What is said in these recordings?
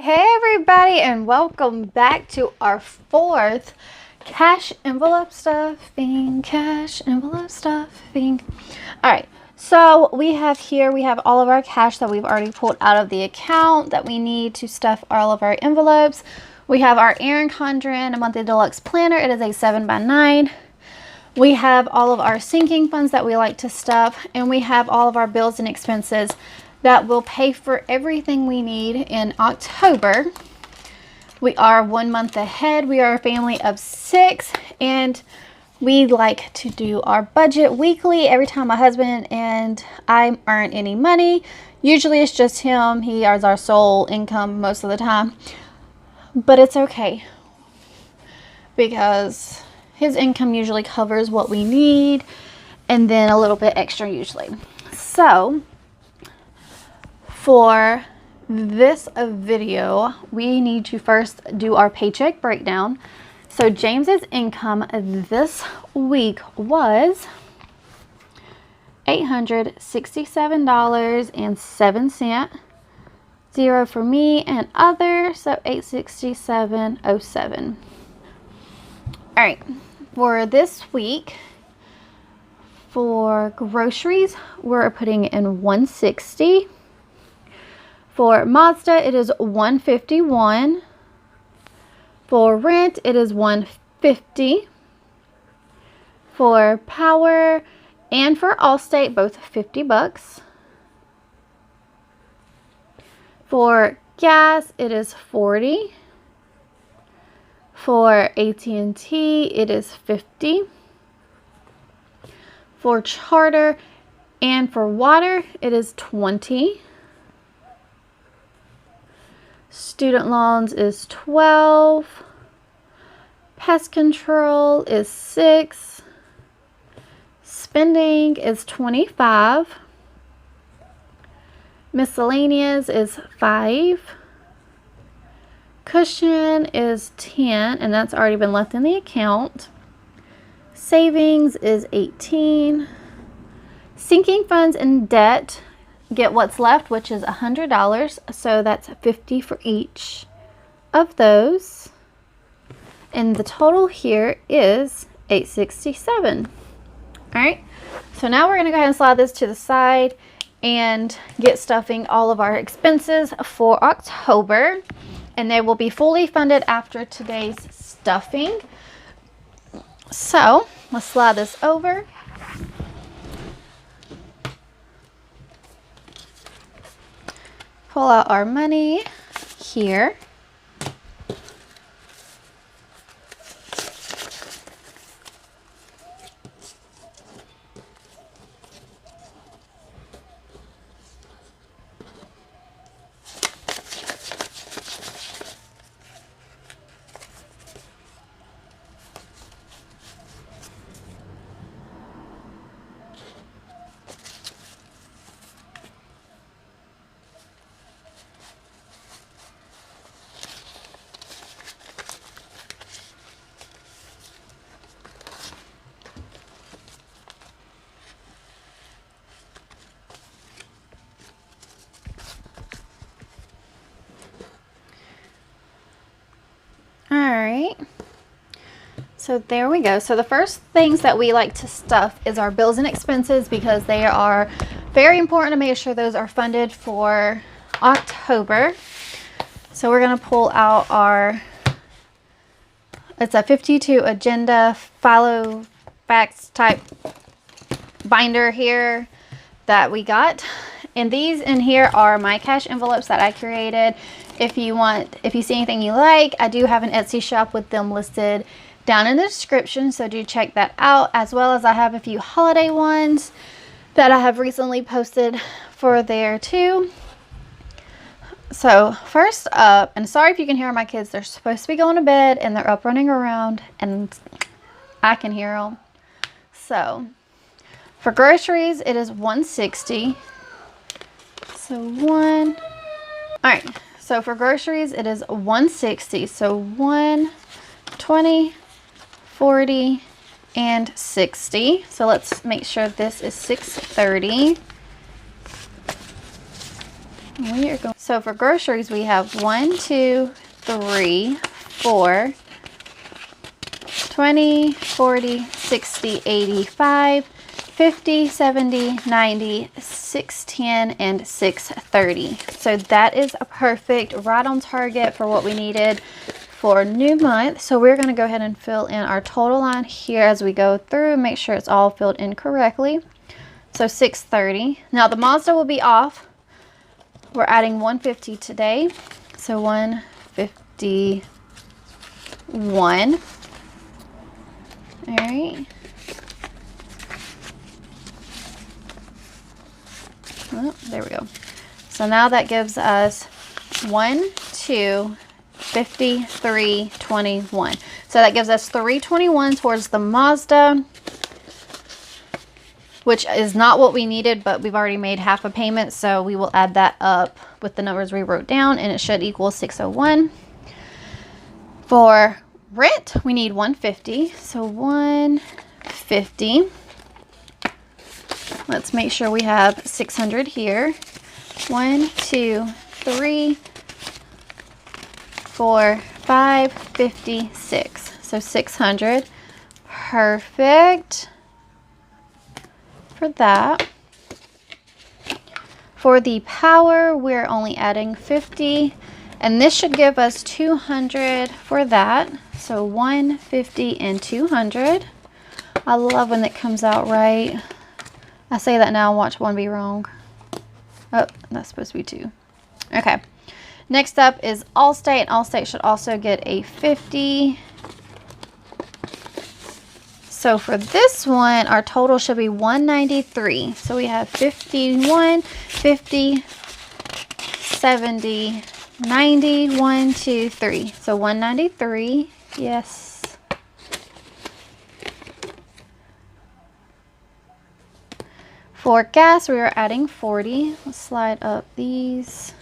Hey everybody, and welcome back to our fourth cash envelope stuffing. Alright, so we have all of our cash that we've already pulled out of the account that we need to stuff all of our envelopes. We have our Erin Condren monthly deluxe planner. It is a 7x9. We have all of our sinking funds that we like to stuff, and we have all of our bills and expenses that will pay for everything we need in October. We are 1 month ahead. We are a family of 6, and we like to do our budget weekly every time my husband and I earn any money. Usually it's just him. He is our sole income most of the time, but it's okay because his income usually covers what we need and then a little bit extra usually. So for this video, we need to first do our paycheck breakdown. So James's income this week was $867.07. 0 for me and other, so $867.07. All right, for this week, for groceries, we're putting in $160. For Mazda, it is $151. For rent, it is $150. For power and for Allstate, both $50. For gas, it is $40. For AT&T, it is $50. For charter and for water, it is $20. Student loans is $12. Pest control is $6. Spending is $25. Miscellaneous is $5. Cushion is $10, and that's already been left in the account. Savings is $18. Sinking funds and debt get what's left, which is $100, so that's $50 for each of those, and the total here is $867. All right, so now we're going to go ahead and slide this to the side and get stuffing all of our expenses for October, and they will be fully funded after today's stuffing. So let's slide this over. Pull out our money here. Alright, so there we go. So the first things that we like to stuff is our bills and expenses, because they are very important to make sure those are funded for October. So we're going to pull out our, it's a 52 agenda follow facts type binder here that we got. And these in here are my cash envelopes that I created. If you see anything you like, I do have an Etsy shop with them listed down in the description, so do check that out, as well as I have a few holiday ones that I have recently posted for there too. So first up, and sorry if you can hear my kids, they're supposed to be going to bed and they're up running around and I can hear them. So for groceries, it is $160. So all right, so for groceries, it is $160. So 120, 40, and 60. So let's make sure this is $630. We are going. So for groceries, we have 1, 2, 3, 4, 20, 40, 60, 85, 50, 70, 90, 610, and 630. So that is a perfect, right on target for what we needed for new month. So we're going to go ahead and fill in our total line here as we go through, make sure it's all filled in correctly. So 630. Now the Mazda will be off. We're adding 150 today. So 151. All right. Oh, there we go. So now that gives us 1, 2, 53, 21. So that gives us 321 towards the Mazda, which is not what we needed, but we've already made half a payment. So we will add that up with the numbers we wrote down, and it should equal 601. For rent, we need 150. So 150. Let's make sure we have 600 here. 1, 2, 3, 4, 5, 56. So 600. Perfect for that. For the power, we're only adding 50, and this should give us 200 for that. So 150 and 200. I love when it comes out right. I say that now, watch one be wrong. Oh, that's supposed to be 2. Okay. Next up is Allstate. Allstate should also get a 50. So for this one, our total should be 193. So we have 51, 50, 70, 90, 1, 2, 3. So 193, yes. For gas, we are adding 40. Let's slide up these.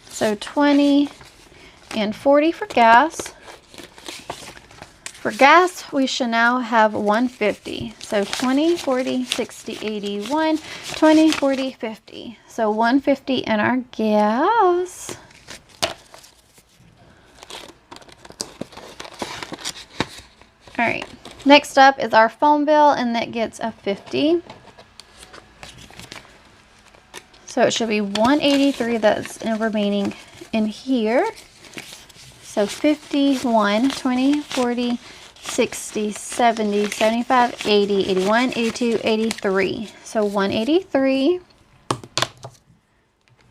So 20 and 40 for gas. For gas, we should now have 150. So 20, 40, 60, 81, 20, 40, 50. So 150 in our gas. All right. Next up is our phone bill, and that gets a 50. So it should be 183 that's remaining in here. So 51, 20, 40, 60, 70, 75, 80, 81, 82, 83. So 183.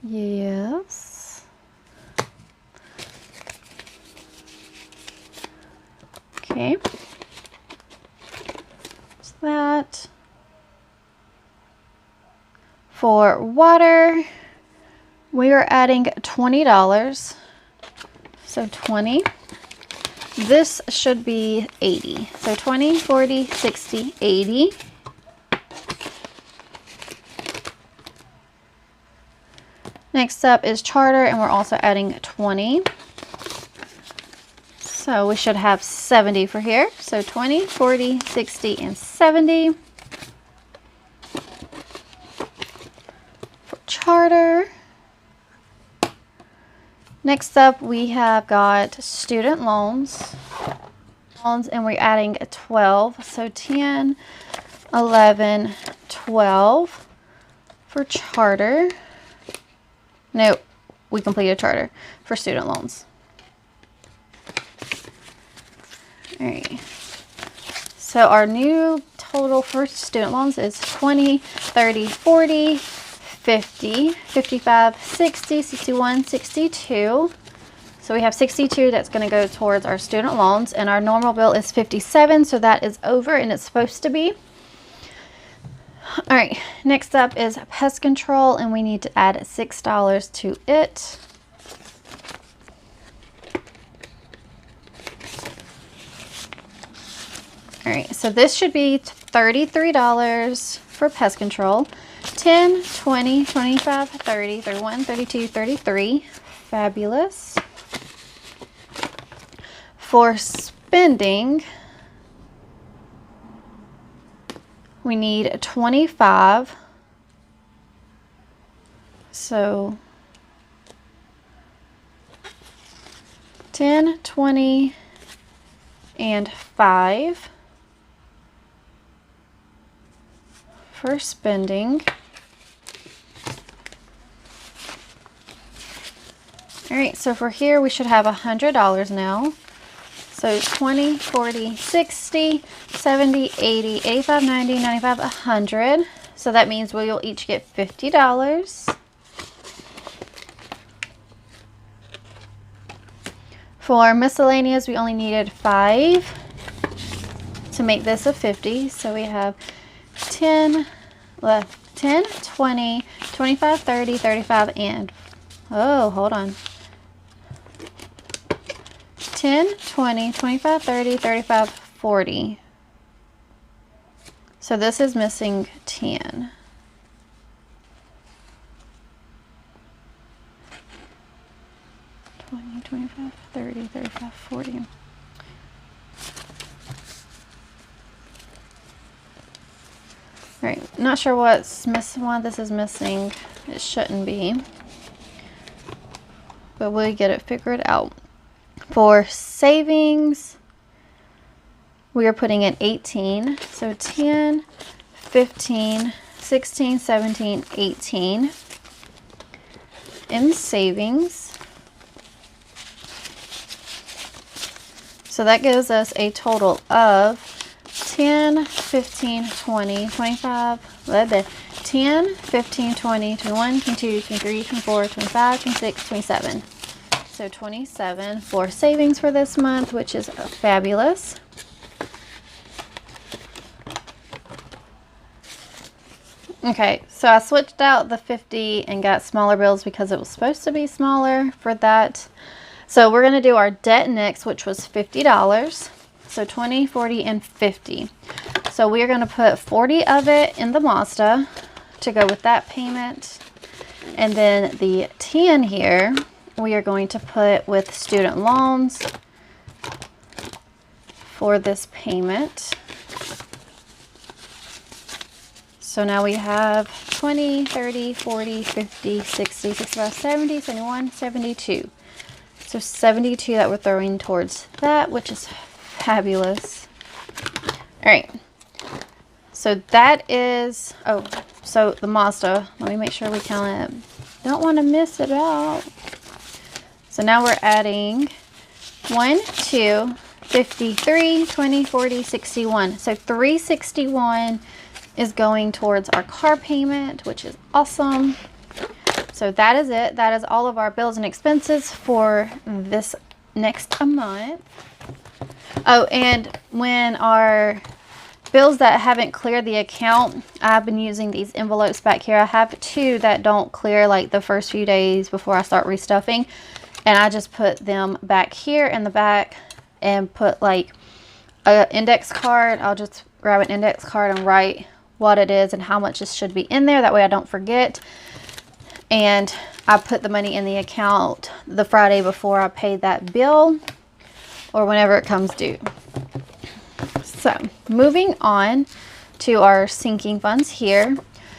Yes. Okay. So that. For water, we are adding $20. So 20. This should be 80. So 20, 40, 60, 80. Next up is charter, and we're also adding 20. So we should have 70 for here. So 20, 40, 60, and 70. For charter. Next up, we have got student loans, and we're adding 12. So 10, 11, 12 for charter. Nope, we completed charter for student loans. All right. So our new total for student loans is 20, 30, 40, 50, 55, 60, 61, 62. So we have 62 that's going to go towards our student loans, and our normal bill is 57, so that is over, and it's supposed to be. All right, next up is pest control, and we need to add $6 to it. All right, so this should be $33 for pest control. 10, 20, 25, 30, 31, 32, 33. Fabulous. For spending, we need 25. So 10, 20, and 5 for spending. All right, so for here, we should have $100 now. So 20, 40, 60, 70, 80, 85, 90, 95, 100. So that means we'll each get $50. For miscellaneous, we only needed 5 to make this a 50. So we have 10, 20, 25, 30, 35, and, oh, hold on. 10, 20, 25, 30, 35, 40. So this is missing 10. All right, not sure what's missing, why this is missing. It shouldn't be, but we'll get it figured out. For savings, we are putting in 18. So 10, 15, 16, 17, 18 in savings. So that gives us a total of 10, 15, 20, 25, 10, 15, 20, 21, 22, 23, 24, 25, 26, 27. So 27 for savings for this month, which is fabulous. Okay, so I switched out the 50 and got smaller bills because it was supposed to be smaller for that. So we're going to do our debt next, which was $50. So 20, 40, and 50. So we are going to put 40 of it in the Mazda to go with that payment. And then the 10 here, we are going to put with student loans for this payment. So now we have 20, 30, 40, 50, 60, 65, 70, 71, 72. So 72 that we're throwing towards that, which is fabulous. All right. So that is, oh, so the Mazda, let me make sure we count it. Don't want to miss it out. So now we're adding 1, 2, 53, 20, 40, 61. So 361 is going towards our car payment, which is awesome. So that is it. That is all of our bills and expenses for this next month. Oh, and when our bills that haven't cleared the account, I've been using these envelopes back here. I have 2 that don't clear like the first few days before I start restuffing. And I just put them back here in the back and put like an index card. I'll just grab an index card and write what it is and how much it should be in there. That way I don't forget. And I put the money in the account the Friday before I pay that bill or whenever it comes due. So moving on to our sinking funds here.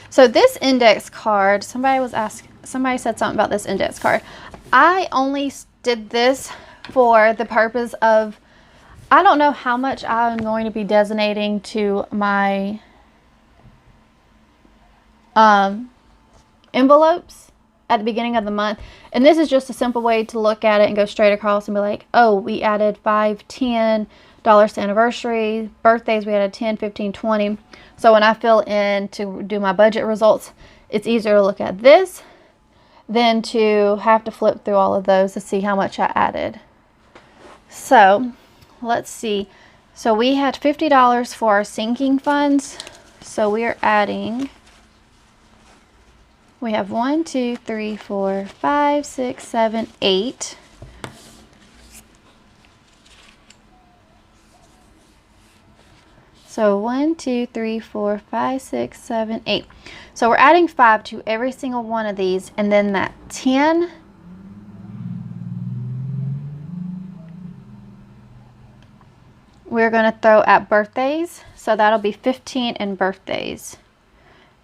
So this index card, somebody said something about this index card. I only did this for the purpose of, I don't know how much I'm going to be designating to my envelopes at the beginning of the month. And this is just a simple way to look at it and go straight across and be like, oh, we added $5, $10 to anniversary, birthdays, we added 10, 15, 20. So when I fill in to do my budget results, it's easier to look at this than to have to flip through all of those to see how much I added. So let's see. So we had $50 for our sinking funds. So we are adding, we have 1, 2, 3, 4, 5, 6, 7, 8. So 1, 2, 3, 4, 5, 6, 7, 8. So we're adding 5 to every single one of these, and then that 10 we're going to throw at birthdays. So that'll be 15 in birthdays.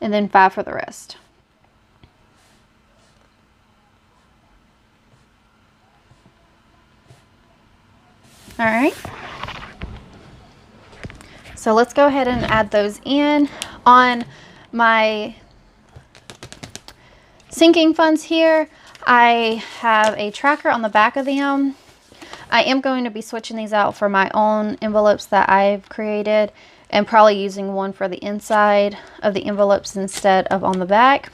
And then 5 for the rest. All right. So let's go ahead and add those in. On my sinking funds here, I have a tracker on the back of them. I am going to be switching these out for my own envelopes that I've created, and probably using one for the inside of the envelopes instead of on the back.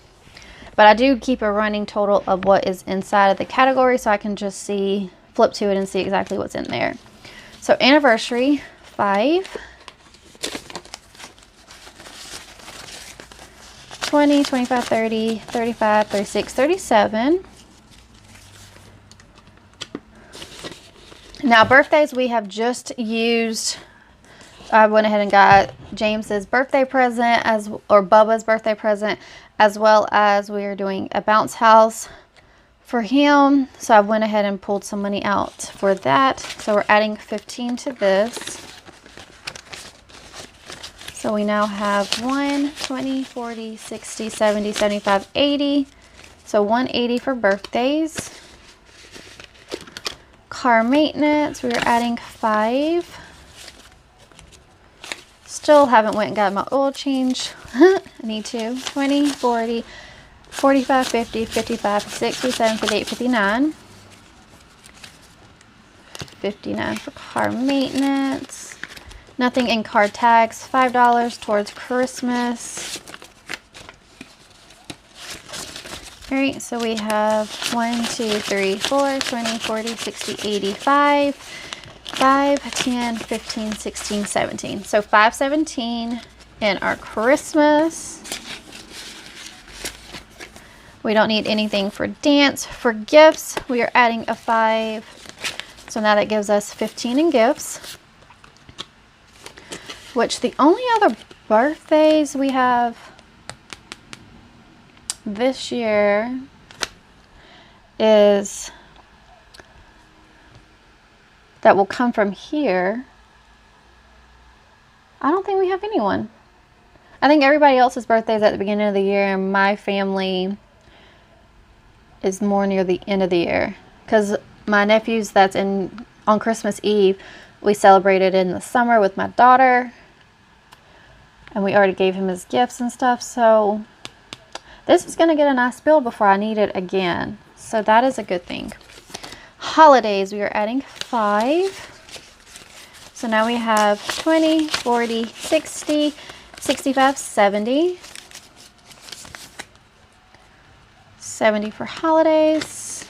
But I do keep a running total of what is inside of the category, so I can just see, flip to it and see exactly what's in there. So anniversary, 5. 20, 25, 30, 35, 36, 37. Now birthdays, we have just used, I went ahead and got James's birthday present, or Bubba's birthday present, as well as we are doing a bounce house for him. So I went ahead and pulled some money out for that. So we're adding 15 to this. So we now have 1, 20, 40, 60, 70, 75, 80. So 180 for birthdays. Car maintenance, we are adding 5. Still haven't went and got my oil change. I need to. 20, 40, 45, 50, 55, 57, 58, 59. 59 for car maintenance. Nothing in car tags. $5 towards Christmas. All right, so we have 1, 2, 3, 4, 20, 40, 60, 85, 5, 10, 15, 16, 17. So 517 in our Christmas. We don't need anything for dance. For gifts, we are adding a 5. So now that gives us 15 in gifts. Which the only other birthdays we have this year is that will come from here. I don't think we have anyone. I think everybody else's birthday is at the beginning of the year, and my family is more near the end of the year. Because my nephew's that's on Christmas Eve, we celebrated in the summer with my daughter. And we already gave him his gifts and stuff. So this is going to get a nice build before I need it again. So that is a good thing. Holidays, we are adding 5. So now we have 20, 40, 60, 65, 70. 70 for holidays.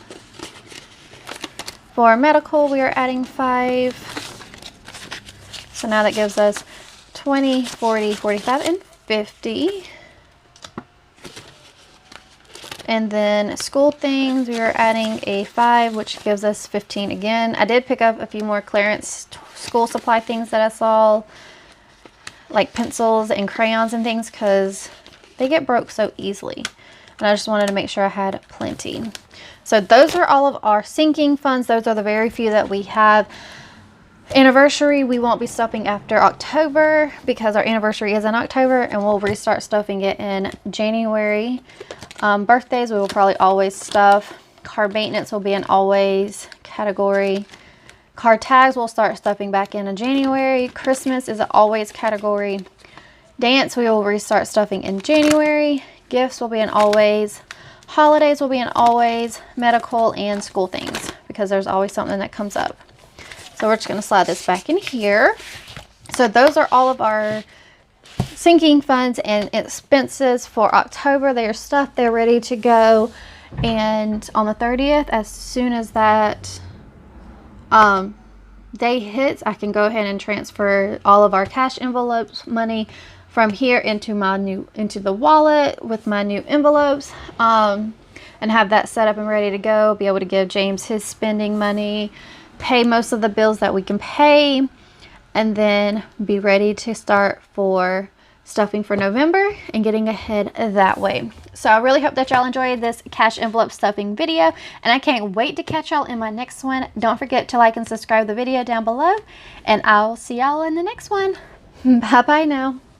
For medical, we are adding 5. So now that gives us 20, 40, 45, and 50. And then school things, we are adding a 5, which gives us 15 again. I did pick up a few more clearance school supply things that I saw, like pencils and crayons and things, because they get broke so easily. And I just wanted to make sure I had plenty. So those are all of our sinking funds. Those are the very few that we have. Anniversary, we won't be stuffing after October because our anniversary is in October, and we'll restart stuffing it in January. Birthdays, we will probably always stuff. Car maintenance will be an always category. Car tags, we'll start stuffing back in January. Christmas is an always category. Dance, we will restart stuffing in January. Gifts will be an always. Holidays will be an always. Medical and school things, because there's always something that comes up. So we're just going to slide this back in here. So those are all of our sinking funds and expenses for October. They are stuffed. They're ready to go. And on the 30th, as soon as that day hits, I can go ahead and transfer all of our cash envelopes money from here into the wallet with my new envelopes, and have that set up and ready to go. Be able to give James his spending money, pay most of the bills that we can pay, and then be ready to start for stuffing for November and getting ahead that way. So I really hope that y'all enjoyed this cash envelope stuffing video, and I can't wait to catch y'all in my next one. Don't forget to like and subscribe the video down below, and I'll see y'all in the next one. Bye-bye now.